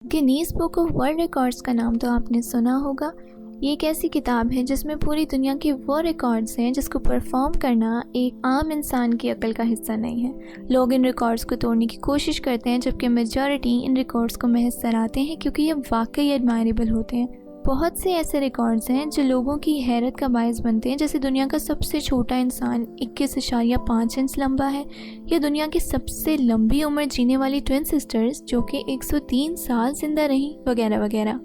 Guinness book of world records का नाम तो आपने सुना होगा। ये एक ऐसी किताब है जिसमें पूरी दुनिया के वो रिकॉर्ड्स हैं जिसको परफॉर्म करना एक आम इंसान की अक्ल का हिस्सा नहीं है। लोग इन रिकॉर्ड्स को तोड़ने की कोशिश करते हैं, जबकि मेजॉरिटी इन रिकॉर्ड्स को महज सराहते हैं क्योंकि ये वाकई एडमायरेबल होते हैं। बहुत से ऐसे रिकॉर्ड्स हैं जो लोगों की हैरत का बायस बनते हैं, जैसे दुनिया का सबसे छोटा इंसान 21.5 इंच लंबा है, या दुनिया की सबसे लंबी उम्र जीने वाली ट्विन सिस्टर्स जो कि 103 साल जिंदा रहीं, वगैरह वगैरह।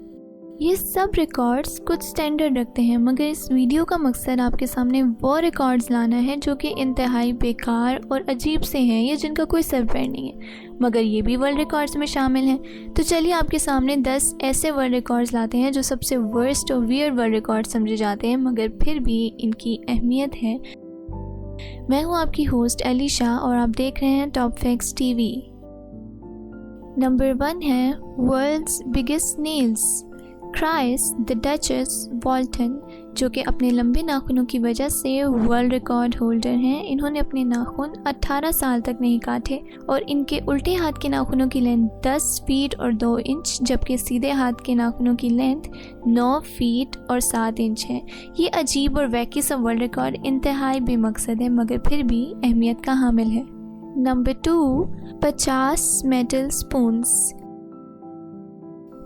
ये सब रिकॉर्ड्स कुछ स्टैंडर्ड रखते हैं, मगर इस वीडियो का मकसद आपके सामने वो रिकॉर्ड्स लाना है जो कि इंतहाई बेकार और अजीब से हैं या जिनका कोई सर पैर नहीं है, मगर ये भी वर्ल्ड रिकॉर्ड्स में शामिल हैं। तो चलिए आपके सामने 10 ऐसे वर्ल्ड रिकॉर्ड्स लाते हैं जो सबसे वर्स्ट और वियर्ड वर्ल्ड रिकॉर्ड समझे जाते हैं, मगर फिर भी इनकी अहमियत है। मैं हूँ आपकी होस्ट एलिशा और आप देख रहे हैं टॉप फैक्ट्स टीवी। नंबर 1 है world's biggest nails. Chris the Duchess Walton, जो कि अपने लंबे नाखूनों की वजह से वर्ल्ड रिकॉर्ड होल्डर हैं। इन्होंने अपने नाखून 18 साल तक नहीं काटे और इनके उल्टे हाथ के नाखूनों की लेंथ 10 फीट और 2 इंच, जबकि सीधे हाथ के नाखूनों की लेंथ 9 फीट और 7 इंच है। ये अजीब और वैकी सा वर्ल्ड रिकॉर्ड इंतहाई बेमकसद है, मगर फिर भी अहमियत का हामिल है। Number 2 50 metal spoons.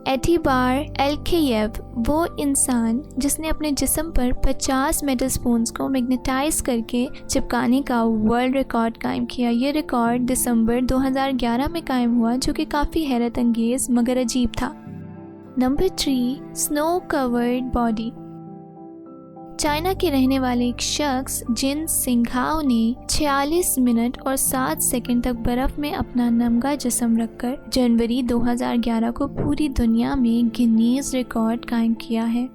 Etibar Elkhayev वो इंसान जिसने अपने जिस्म पर 50 मेटल स्पून्स को मैग्नेटाइज करके चिपकाने का वर्ल्ड रिकॉर्ड कायम किया। ये रिकॉर्ड दिसंबर 2011 में कायम हुआ, जो कि काफ़ी हैरत अंगेज मगर अजीब था। Number 3 snow covered body. China के रहने वाले एक शख्स जिन सिंघाओ ने 46 मिनट और 7 सेकंड तक बर्फ में अपना नंगा जिस्म रखकर जनवरी 2011 को पूरी दुनिया में गिनीज रिकॉर्ड कायम किया है।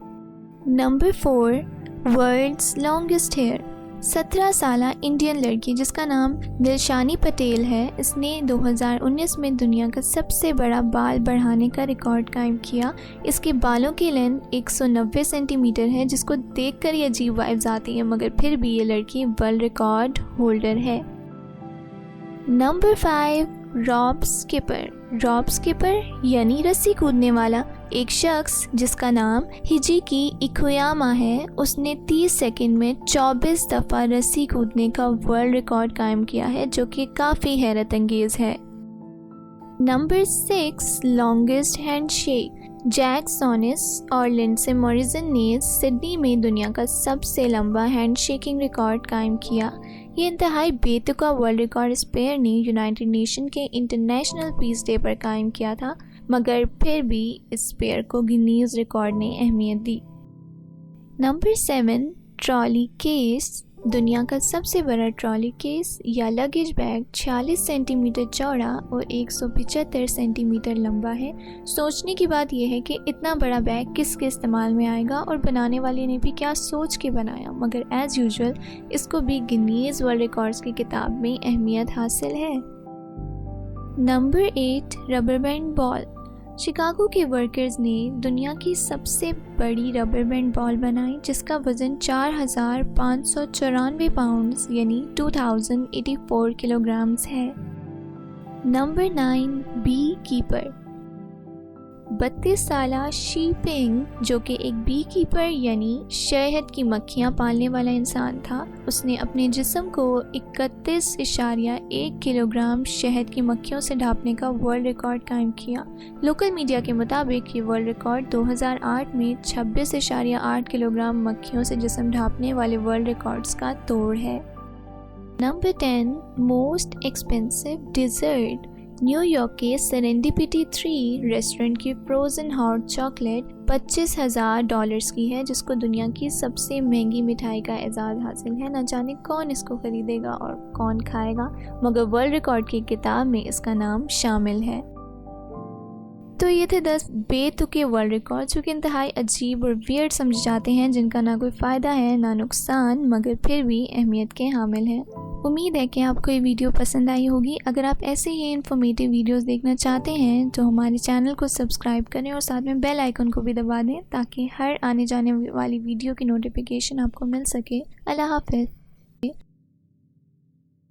Number 4 world's longest hair. 17 साला इंडियन लड़की जिसका नाम दिलशानी पटेल है, इसने 2019 में दुनिया का सबसे बड़ा बाल बढ़ाने का रिकॉर्ड कायम किया। इसके बालों की लेंथ 190 सेंटीमीटर है, जिसको देखकर ये अजीब वाइब्स आती है, मगर फिर भी ये लड़की वर्ल्ड रिकॉर्ड होल्डर है। Number 5 Rob Skipper. Rob Skipper यानी रस्सी कूदने वाला एक शख्स जिसका नाम हिजिकी इकुयामा है, उसने 30 सेकंड में 24 दफ़ा रस्सी कूदने का वर्ल्ड रिकॉर्ड कायम किया है, जो कि काफ़ी हैरत अंगेज है। Number 6 longest handshake. Jack Sonis और लिंडसे मॉरिसन ने सिडनी में दुनिया का सबसे लंबा हैंडशेकिंग रिकॉर्ड कायम किया। ये इंतहाई बेतुका वर्ल्ड रिकॉर्ड इस पेयर ने यूनाइटेड नेशन के इंटरनेशनल पीस डे पर कायम किया था, मगर फिर भी इस पेयर को गिनीज रिकॉर्ड ने अहमियत दी। Number 7 trolley case. दुनिया का सबसे बड़ा ट्रॉली केस या लगेज बैग 46 सेंटीमीटर चौड़ा और 175 सेंटीमीटर लंबा है। सोचने की बात यह है कि इतना बड़ा बैग किसके इस्तेमाल में आएगा और बनाने वाले ने भी क्या सोच के बनाया, मगर एज़ यूजुअल इसको भी गिनीज वर्ल्ड रिकॉर्ड्स की किताब में अहमियत हासिल है। Number 8 rubber band ball. Chicago के वर्कर्स ने दुनिया की सबसे बड़ी रबर बैंड बॉल बनाई, जिसका वज़न 4,594 पाउंड्स यानी 2084 किलोग्राम्स है। Number 9 bee keeper. 32 साला शी पिंग, जो कि एक बी कीपर यानी शहद की मक्खियाँ पालने वाला इंसान था, उसने अपने जिस्म को 31.1 किलोग्राम शहद की मक्खियों से ढांपने का वर्ल्ड रिकॉर्ड कायम किया। लोकल मीडिया के मुताबिक ये वर्ल्ड रिकॉर्ड 2008 में 26.8 किलोग्राम मक्खियों से जिस्म ढांपने वाले वर्ल्ड रिकॉर्ड्स का तोड़ है। Number 10 most expensive dessert. न्यूयॉर्क के सेरेंडिपिटी 3 रेस्टोरेंट की फ्रोज़न हॉट चॉकलेट $25,000 की है, जिसको दुनिया की सबसे महंगी मिठाई का एजाज़ हासिल है। न जाने कौन इसको खरीदेगा और कौन खाएगा, मगर वर्ल्ड रिकॉर्ड की किताब में इसका नाम शामिल है। तो ये थे 10 बेतुके वर्ल्ड रिकॉर्ड जो कि इंतहाई अजीब और वियर्ड समझे जाते हैं, जिनका ना कोई फ़ायदा है ना नुकसान, मगर फिर भी अहमियत के हामिल हैं। उम्मीद है कि आपको ये वीडियो पसंद आई होगी। अगर आप ऐसे ही इन्फॉर्मेटिव वीडियोस देखना चाहते हैं तो हमारे चैनल को सब्सक्राइब करें और साथ में बेल आइकन को भी दबा दें, ताकि हर आने जाने वाली वीडियो की नोटिफिकेशन आपको मिल सके। अल्लाह हाफ़िज़।